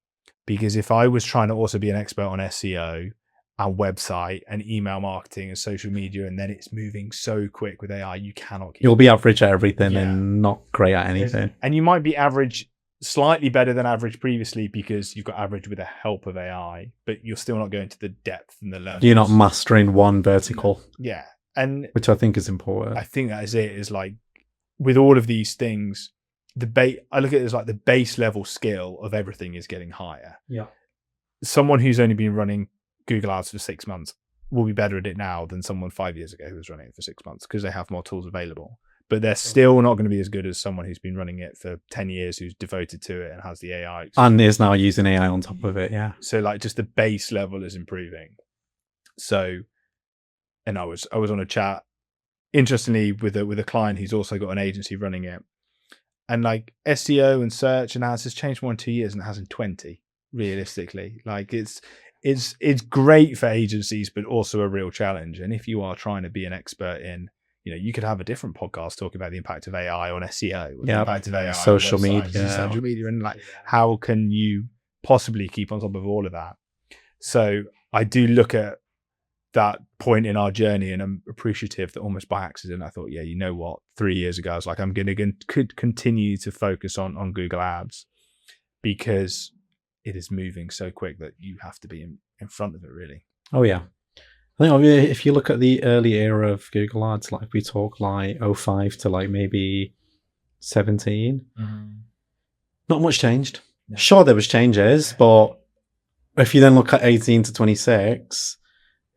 Because if I was trying to also be an expert on SEO and website and email marketing and social media, and then it's moving so quick with AI, you cannot keep You'll be average at everything and not great at anything. And you might be average, slightly better than average previously because you've got average with the help of AI, but you're still not going to the depth and the learning. You're not mastering one vertical. Yeah. And which I think is important. I think that is it, is like with all of these things, I look at it as like the base level skill of everything is getting higher. Yeah. Someone who's only been running Google Ads for 6 months will be better at it now than someone 5 years ago who was running it for 6 months because they have more tools available. But they're still not going to be as good as someone who's been running it for 10 years, who's devoted to it and has the AI experience. And is now using AI on top of it, yeah. So like just the base level is improving. So, and I was on a chat, interestingly, with a client who's also got an agency running it. And like SEO and search and ads has changed more in 2 years than it has in 20, realistically. Like it's great for agencies, but also a real challenge. And if you are trying to be an expert in, you could have a different podcast talking about the impact of AI on SEO, or the impact of AI social on media, and like how can you possibly keep on top of all of that? So I do look at that point in our journey, and I'm appreciative that almost by accident I thought, yeah, you know what? 3 years ago, I was like, I'm going to continue to focus on Google Ads because it is moving so quick that you have to be in front of it, really. Oh yeah. I think if you look at the early era of Google Ads, like we talk like 05 to like maybe 17, not much changed. Yeah. Sure, there was changes, but if you then look at 18 to 26,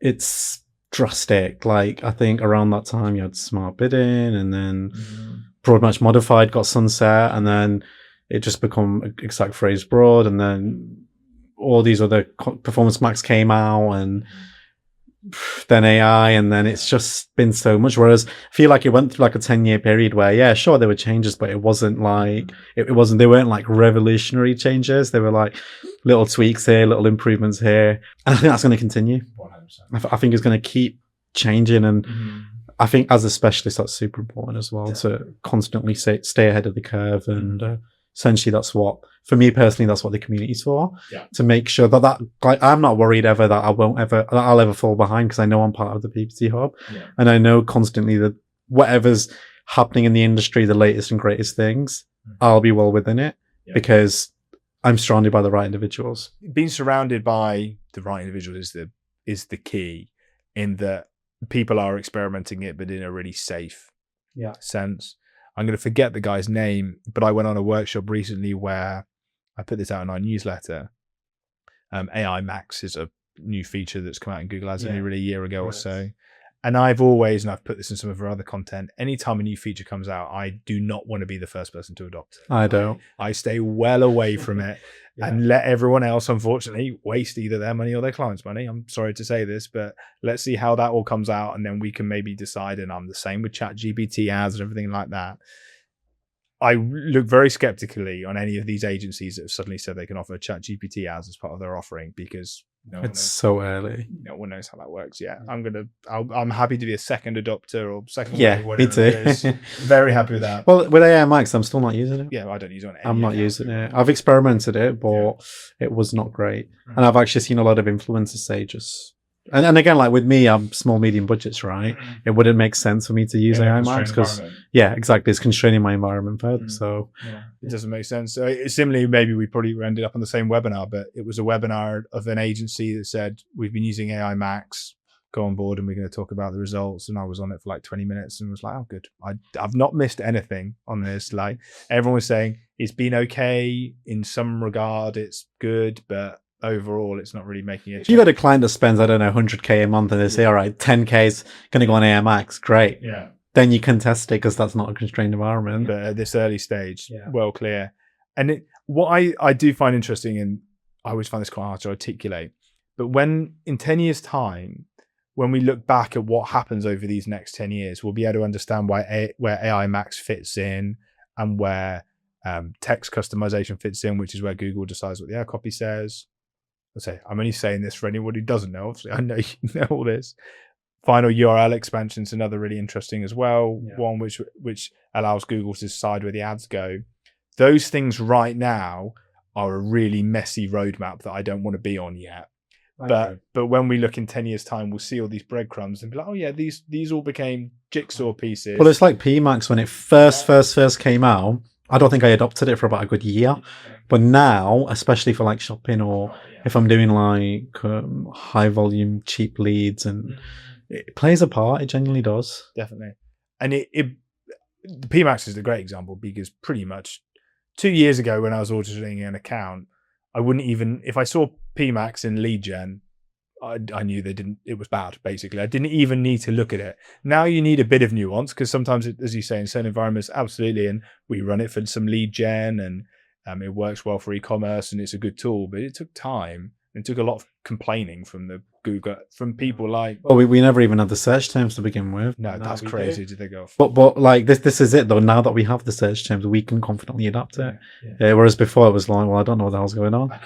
it's drastic. Like I think around that time you had smart bidding, and then broad match modified got sunset, and then it just become exact phrase broad, and then all these other performance max came out, and then AI, and then it's just been so much. Whereas I feel like it went through like a 10-year period where, yeah, sure, there were changes, but it wasn't like, they weren't like revolutionary changes. They were like little tweaks here, little improvements here. And I think that's going to continue. 100%. I think it's going to keep changing. And I think as a specialist, that's super important as well, to constantly stay ahead of the curve. And essentially that's what, for me personally, that's what the community's for, to make sure that like, I'm not worried ever that I'll ever fall behind, because I know I'm part of the PPC hub, and I know constantly that whatever's happening in the industry, the latest and greatest things, I'll be well within it, because I'm surrounded by the right individuals. Being surrounded by the right individuals is the key, in that people are experimenting it, but in a really safe sense. I'm going to forget the guy's name, but I went on a workshop recently where I put this out in our newsletter. AI Max is a new feature that's come out in Google Ads only really a year ago or so. And I've put this in some of our other content, anytime a new feature comes out, I do not want to be the first person to adopt it. I don't. I stay well away from it and let everyone else, unfortunately, waste either their money or their clients' money. I'm sorry to say this, but let's see how that all comes out, and then we can maybe decide. And I'm the same with ChatGPT ads and everything like that. I look very skeptically on any of these agencies that have suddenly said they can offer ChatGPT ads as part of their offering, because it's so early. No one knows how that works yet. I'm happy to be a second adopter or second. Me too. Very happy with that. Well, with AI Max, I'm still not using it. Yeah, I don't use it on any. I'm not using it. I've experimented it, but it was not great. And I've actually seen a lot of influencers say just. And again, like with me, I'm small, medium budgets, right? It wouldn't make sense for me to use AI Max because, exactly, it's constraining my environment further. So it doesn't make sense. So similarly, maybe we probably ended up on the same webinar, but it was a webinar of an agency that said, we've been using AI Max, go on board and we're going to talk about the results. And I was on it for like 20 minutes and was like, oh, good. I've not missed anything on this. Like everyone was saying, it's been okay in some regard, it's good, but overall it's not really making it. If you got a client that spends, I don't know, 100k a month, and they say, all right, 10k is going to go on AI Max, great. Yeah. Then you can test it, because that's not a constrained environment. But at this early stage, well clear. And what I do find interesting, and I always find this quite hard to articulate, but when in 10 years time, when we look back at what happens over these next 10 years, we'll be able to understand where AI Max fits in, and where text customization fits in, which is where Google decides what the ad copy says. I'm only saying this for anyone who doesn't know. Obviously, I know you know all this. Final URL expansion is another really interesting as well. Yeah. One which allows Google to decide where the ads go. Those things right now are a really messy roadmap that I don't want to be on yet. But when we look in 10 years' time, we'll see all these breadcrumbs and be like, oh yeah, these all became jigsaw pieces. Well, it's like PMax when it first came out. I don't think I adopted it for about a good year. But now, especially for like shopping or if I'm doing like high volume, cheap leads, and it plays a part. It genuinely does. Definitely. And the PMax is a great example because pretty much 2 years ago when I was auditing an account, I wouldn't even, if I saw PMax in lead gen, I knew it was bad, basically. I didn't even need to look at it. Now you need a bit of nuance because sometimes, as you say, in certain environments, absolutely. And we run it for some lead gen and it works well for e-commerce and it's a good tool, but it took time. It took a lot of complaining from from people like... Well, we never even had the search terms to begin with. No, that's crazy to think of. But like this is it though. Now that we have the search terms, we can confidently adapt it. Yeah. Whereas before it was like, well, I don't know what the hell's going on.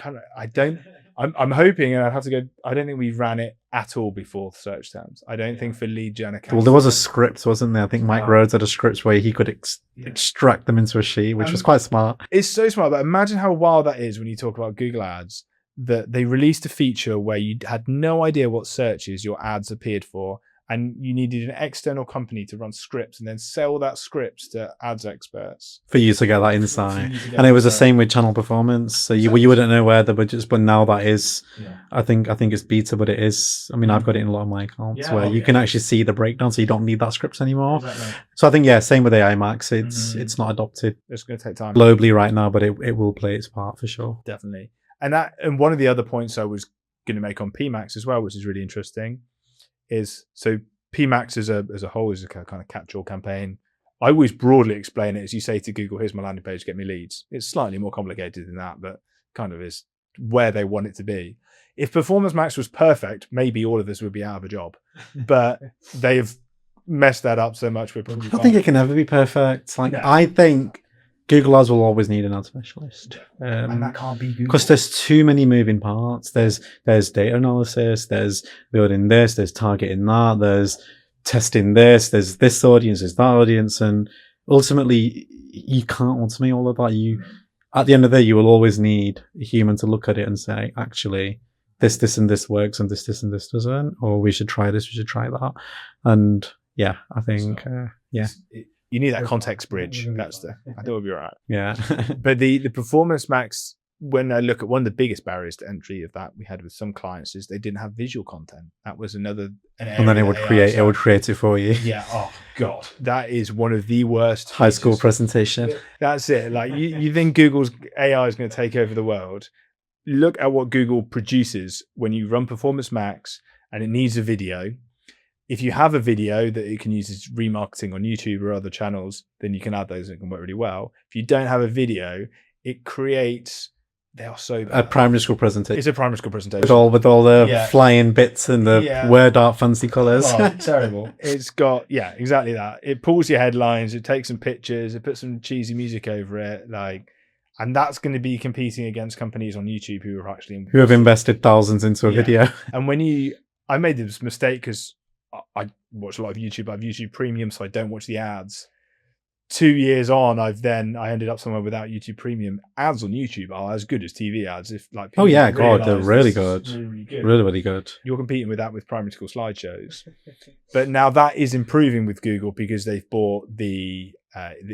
I'm hoping, and I'd have to go, I don't think we ran it at all before search terms. I don't think for lead gen accounts. Well, there was a script, wasn't there? I think Mike Rhodes had a script where he could extract them into a sheet, which was quite smart. It's so smart, but imagine how wild that is when you talk about Google Ads, that they released a feature where you had no idea what searches your ads appeared for, and you needed an external company to run scripts and then sell that scripts to ads experts. For you to get that insight. And it was the same with channel performance. So you wouldn't know where the budgets, but now that is, I think it's beta, but it is, I mean, I've got it in a lot of my accounts where you can actually see the breakdown, so you don't need that scripts anymore. Exactly. So I think, same with AI Max. It's not adopted. It's going to take time. Globally right now, but it will play its part for sure. Definitely. And one of the other points I was going to make on PMax as well, which is really interesting, is so PMax as a whole is a kind of catch-all campaign. I always broadly explain it as you say to Google, here's my landing page, get me leads. It's slightly more complicated than that, but kind of is where they want it to be. If Performance Max was perfect, maybe all of us would be out of a job. But they've messed that up so much. I don't think it can ever be perfect. I think Google Ads will always need an ad specialist. And that can't be Google. Because there's too many moving parts. There's data analysis, there's building this, there's targeting that, there's testing this, there's this audience, there's that audience. And ultimately, you can't automate all of that. At the end of the day, you will always need a human to look at it and say, actually, this and this works and this and this doesn't. Or we should try this, we should try that. And I think, you need that context bridge. I think we'll be right. Yeah. But the Performance Max, when I look at one of the biggest barriers to entry of that we had with some clients, is they didn't have visual content. That was another. And then it would create it for you. Yeah. Oh God, that is one of the worst. High school presentation. That's it. Like you think Google's AI is going to take over the world? Look at what Google produces when you run Performance Max and it needs a video. If you have a video that it can use as remarketing on YouTube or other channels, then you can add those and it can work really well. If you don't have a video, it creates, they are so bad. A primary school presentation. It's a primary school presentation. With all the flying bits and the word art fancy colours. Oh, terrible. It's got, exactly that. It pulls your headlines, it takes some pictures, it puts some cheesy music over it, and that's going to be competing against companies on YouTube who have invested thousands into a video. And I made this mistake because I watch a lot of YouTube. I have YouTube Premium, so I don't watch the ads. 2 years on, I ended up somewhere without YouTube Premium. Ads on YouTube are as good as TV ads. If they're really good. Really good. You're competing with that with primary school slideshows. But now that is improving with Google because they've bought the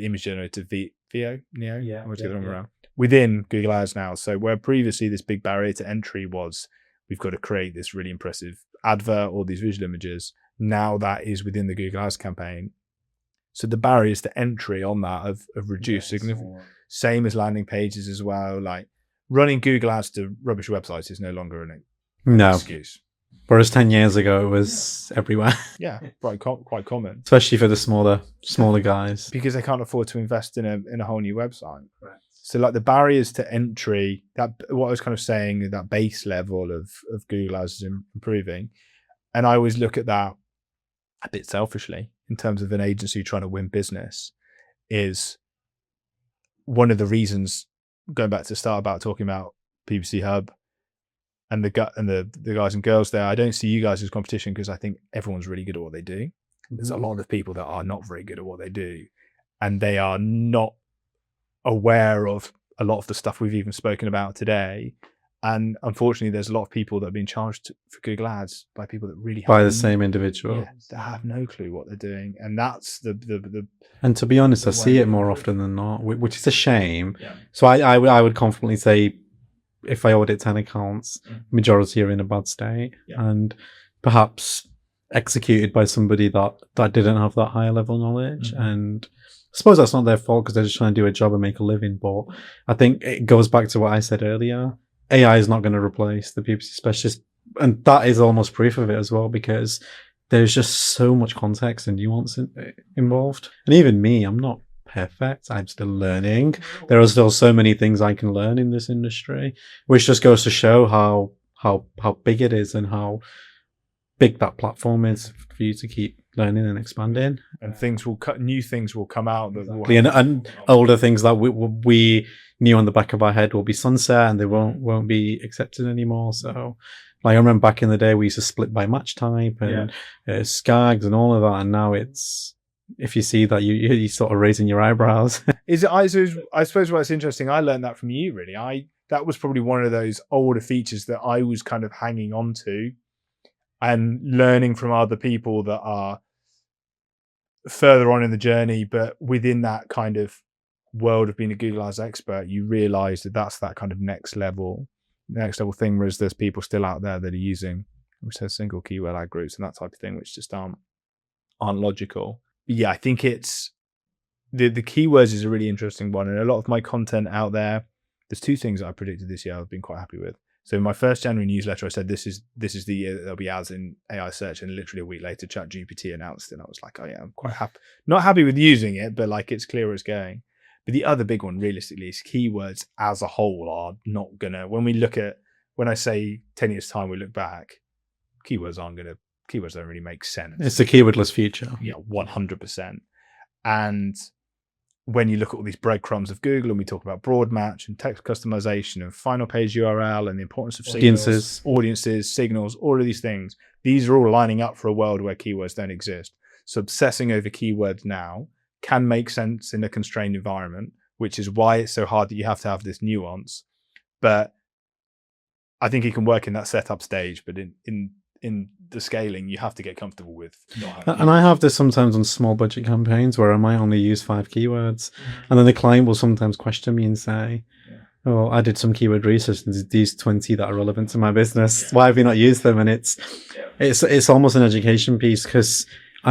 image generator Veo, around within Google Ads now. So where previously this big barrier to entry was, we've got to create this really impressive advert or these visual images. Now that is within the Google Ads campaign. So the barriers to entry on that have reduced significantly. Same as landing pages as well. Like running Google Ads to rubbish websites is no longer an excuse. Whereas 10 years ago, it was everywhere. Yeah, quite common. Especially for the smaller guys. Because they can't afford to invest in a whole new website. Right. So like the barriers to entry, that what I was kind of saying, that base level of Google Ads is improving. And I always look at that a bit selfishly in terms of an agency trying to win business, is one of the reasons, going back to the start about talking about PPC Hub and the guys and girls there, I don't see you guys as competition because I think everyone's really good at what they do. There's a lot of people that are not very good at what they do, and they are not aware of a lot of the stuff we've even spoken about today. And unfortunately, there's a lot of people that are being charged for Google Ads by people that really by the same individual. Yeah, that have no clue what they're doing, and that's the. And to be honest, I see it more often than not, which is a shame. Yeah. So I would confidently say, if I audit 10 accounts, majority are in a bad state, and perhaps executed by somebody that didn't have that higher level knowledge. And I suppose that's not their fault because they're just trying to do a job and make a living. But I think it goes back to what I said earlier. AI is not going to replace the PPC specialist. And that is almost proof of it as well, because there's just so much context and nuance involved. And even me, I'm not perfect. I'm still learning. There are still so many things I can learn in this industry, which just goes to show how big it is and how big that platform is for you to keep learning and expanding. And new things will come out that exactly. And older things that we knew on the back of our head will be sunset and they won't be accepted anymore. So like I remember back in the day we used to split by match type and SCAGs and all of that, and now it's, if you see that, you sort of raising your eyebrows. I suppose what's interesting, I learned that from you really. That was probably one of those older features that I was kind of hanging on to and learning from other people that are further on in the journey, but within that kind of world of being a Google Ads expert, you realize that that's that kind of next level thing, whereas there's people still out there that are using, which says single keyword ad groups and that type of thing, which just aren't logical. But yeah, I think it's the keywords is a really interesting one, and a lot of my content out there, there's two things that I predicted this year I've been quite happy with. So in my first January newsletter, I said this is the year that there'll be ads in AI search, and literally a week later, ChatGPT announced it, and I was like, oh yeah, I'm quite happy. Not happy with using it, but like it's clear where it's going. But the other big one, realistically, is keywords as a whole are not gonna. When I say 10 years time, we look back, keywords don't really make sense. It's the keywordless future. Yeah, 100%. And when you look at all these breadcrumbs of Google, and we talk about broad match and text customization and final page URL and the importance of audiences, signals, all of these things, these are all lining up for a world where keywords don't exist. So obsessing over keywords now can make sense in a constrained environment, which is why it's so hard that you have to have this nuance. But I think it can work in that setup stage, but in the scaling, you have to get comfortable with not having. And I have this sometimes on small budget campaigns where I might only use 5 keywords, and then the client will sometimes question me and say, oh, I did some keyword research and these 20 that are relevant to my business. Why have you not used them? And it's almost an education piece, because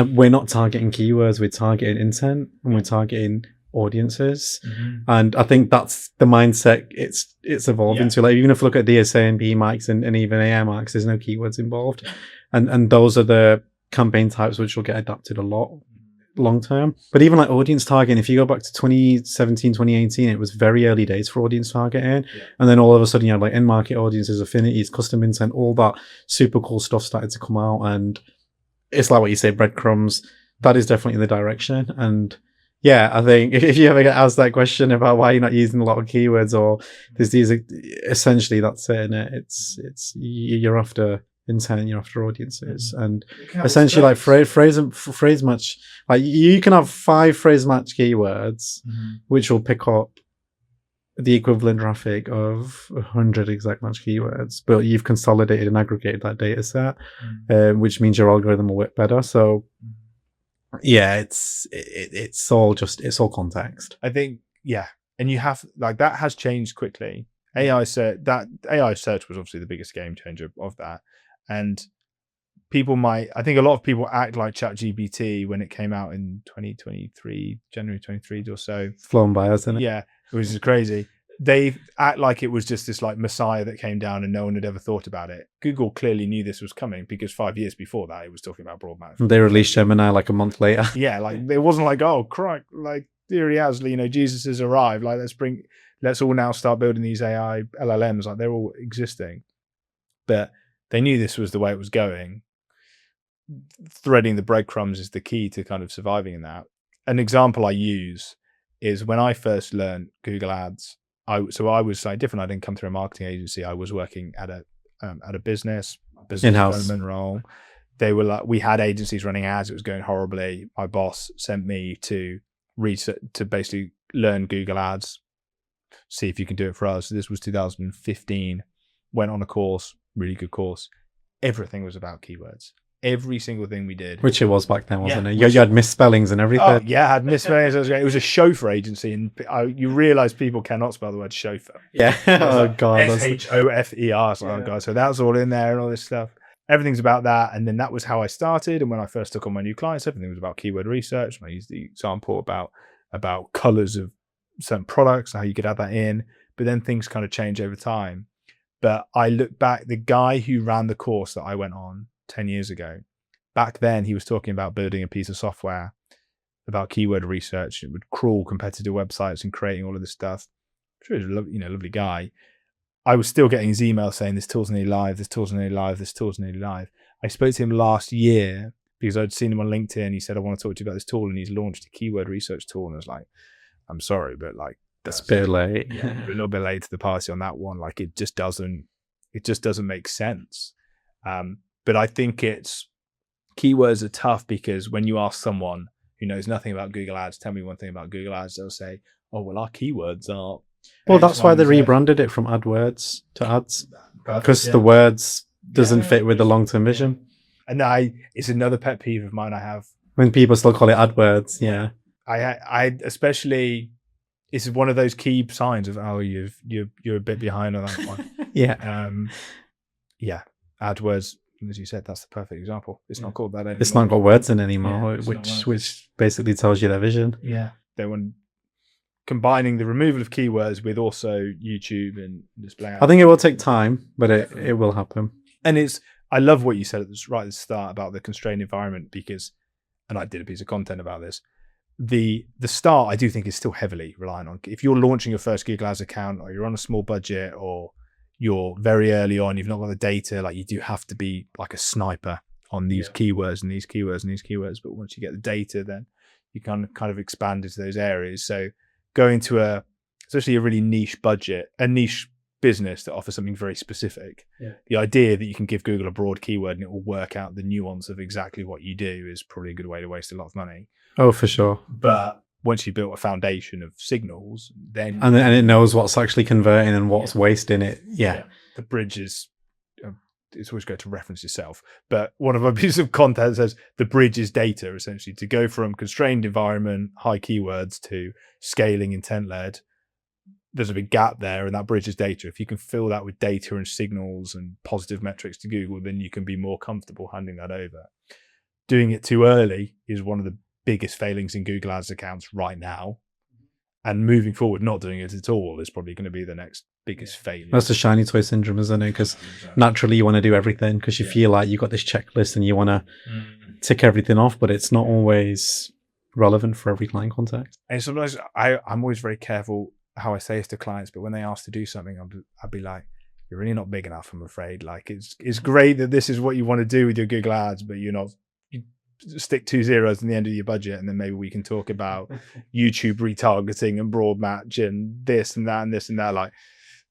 we're not targeting keywords, we're targeting intent and we're targeting audiences. And I think that's the mindset it's evolving to. Like, even if you look at DSA and PMAX and even AMAX, there's no keywords involved. And those are the campaign types which will get adapted a lot long term. But even like audience targeting, if you go back to 2017, 2018, it was very early days for audience targeting. And then all of a sudden you had like in-market audiences, affinities, custom intent, all that super cool stuff started to come out. And it's like what you say, breadcrumbs. That is definitely the direction. And yeah, I think if you ever get asked that question about why you're not using a lot of keywords, or there's these, essentially that's it, isn't it? It's you're after intent, you're after audiences, and essentially like phrase match. Like you can have 5 phrase match keywords, which will pick up the equivalent traffic of 100 exact match keywords, but you've consolidated and aggregated that data set, which means your algorithm will work better. So yeah, it's all context. I think, and you have, like, that has changed quickly. AI search was obviously the biggest game changer of that, and I think a lot of people act like ChatGPT when it came out in 2023, January 23 or so. Flown by us, isn't it? Yeah, it was crazy. They act like it was just this like messiah that came down and no one had ever thought about it. Google clearly knew this was coming, because 5 years before that, it was talking about broad match. They released Gemini like a month later. Yeah, like it wasn't like, oh, crap, like here he has, Jesus has arrived. Like let's all now start building these AI LLMs. Like they're all existing, but they knew this was the way it was going. Threading the breadcrumbs is the key to kind of surviving in that. An example I use is when I first learned Google Ads. I was like different. I didn't come through a marketing agency. I was working at at a business In-house. development role. They were like, we had agencies running ads. It was going horribly. My boss sent me to research, to basically learn Google Ads, see if you can do it for us. So this was 2015. Went on a course, really good course. Everything was about keywords. Every single thing we did. Which it was back then, wasn't it? You had misspellings and everything. Oh, yeah, I had misspellings. It was great. It was a chauffeur agency, and you realise people cannot spell the word chauffeur. Yeah. Oh, God. SHOFER. So, oh, God. So that was all in there and all this stuff. Everything's about that. And then that was how I started. And when I first took on my new clients, everything was about keyword research. I used the example about colours of certain products, how you could add that in. But then things kind of change over time. But I look back, the guy who ran the course that I went on 10 years ago, back then he was talking about building a piece of software about keyword research. It would crawl competitor websites and creating all of this stuff. I'm sure he was a lovely guy. I was still getting his emails saying this tool's nearly live, this tool's nearly live, this tool's nearly live. I spoke to him last year because I'd seen him on LinkedIn. He said, I want to talk to you about this tool, and he's launched a keyword research tool. And I was like, I'm sorry, but like, that's a bit late. Yeah, a little bit late to the party on that one. Like it just doesn't make sense. But I think keywords are tough because when you ask someone who knows nothing about Google Ads, tell me one thing about Google Ads, they'll say, oh, well, our keywords are. Well, that's why they rebranded it from AdWords to ads, because the words doesn't fit with the long-term vision. And it's another pet peeve of mine I have. When people still call it AdWords, yeah. I especially, it's one of those key signs of, oh, you're a bit behind on that one. Yeah. Yeah. AdWords, as you said, that's the perfect example. It's not called that anymore. It's not got words in anymore, which basically tells you their vision. Yeah. They want combining the removal of keywords with also YouTube and display ads. I think it will take time, but it will happen. And I love what you said right at the start about the constrained environment, because, and I did a piece of content about this, the start I do think is still heavily reliant on, if you're launching your first Google Ads account, or you're on a small budget, or you're very early on, you've not got the data, like you do have to be like a sniper on these keywords and these keywords and these keywords. But once you get the data, then you can kind of expand into those areas. So going to especially a really niche budget, a niche business that offers something very specific, the idea that you can give Google a broad keyword and it will work out the nuance of exactly what you do is probably a good way to waste a lot of money. Oh, for sure. But once you've built a foundation of signals, then and it knows what's actually converting and what's wasting it. Yeah. The bridge is, it's always great to reference yourself, but one of my pieces of content says the bridge is data, essentially, to go from constrained environment, high keywords, to scaling intent-led. There's a big gap there, and that bridge is data. If you can fill that with data and signals and positive metrics to Google, then you can be more comfortable handing that over. Doing it too early is one of the biggest failings in Google Ads accounts right now. And moving forward, not doing it at all is probably going to be the next biggest failure. That's the shiny toy syndrome, isn't it? Because naturally you want to do everything because you feel like you've got this checklist and you want to tick everything off, but it's not always relevant for every client contact. And sometimes I'm always very careful how I say this to clients, but when they ask to do something, I'll be like, you're really not big enough, I'm afraid. Like it's great that this is what you want to do with your Google Ads, but you stick 2 zeros in the end of your budget, and then maybe we can talk about YouTube retargeting and broad match and this and that and this and that. Like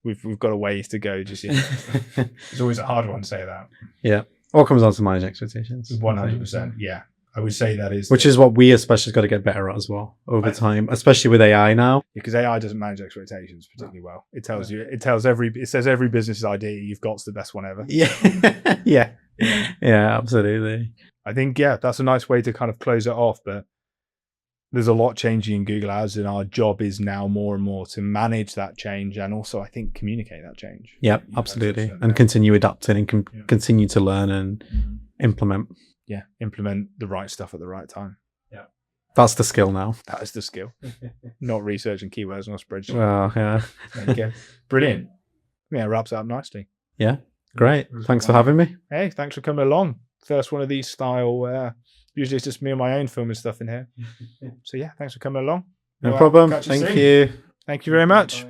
we've got a ways to go. Just it's always a hard one to say that. Yeah, all comes down to manage expectations. 100%. Yeah, I would say that is, which is what we especially got to get better at as well over time, especially with AI now. Because AI doesn't manage expectations particularly well. It tells you, it says every business idea you've got's the best one ever. Yeah, yeah, absolutely. I think, that's a nice way to kind of close it off. But there's a lot changing in Google Ads, and our job is now more and more to manage that change, and also I think communicate that change. Yeah, absolutely, and continue adapting and continue to learn and implement. Yeah, implement the right stuff at the right time. Yeah, that's the skill now. That is the skill, not researching keywords on a spreadsheet. Well, yeah. There you go. Brilliant. Yeah, wraps it up nicely. Yeah, great. Thanks for having me. Hey, thanks for coming along. First one of these style. Usually it's just me on my own filming stuff in here. So yeah, thanks for coming along. No problem. Thank you. Thank you very much.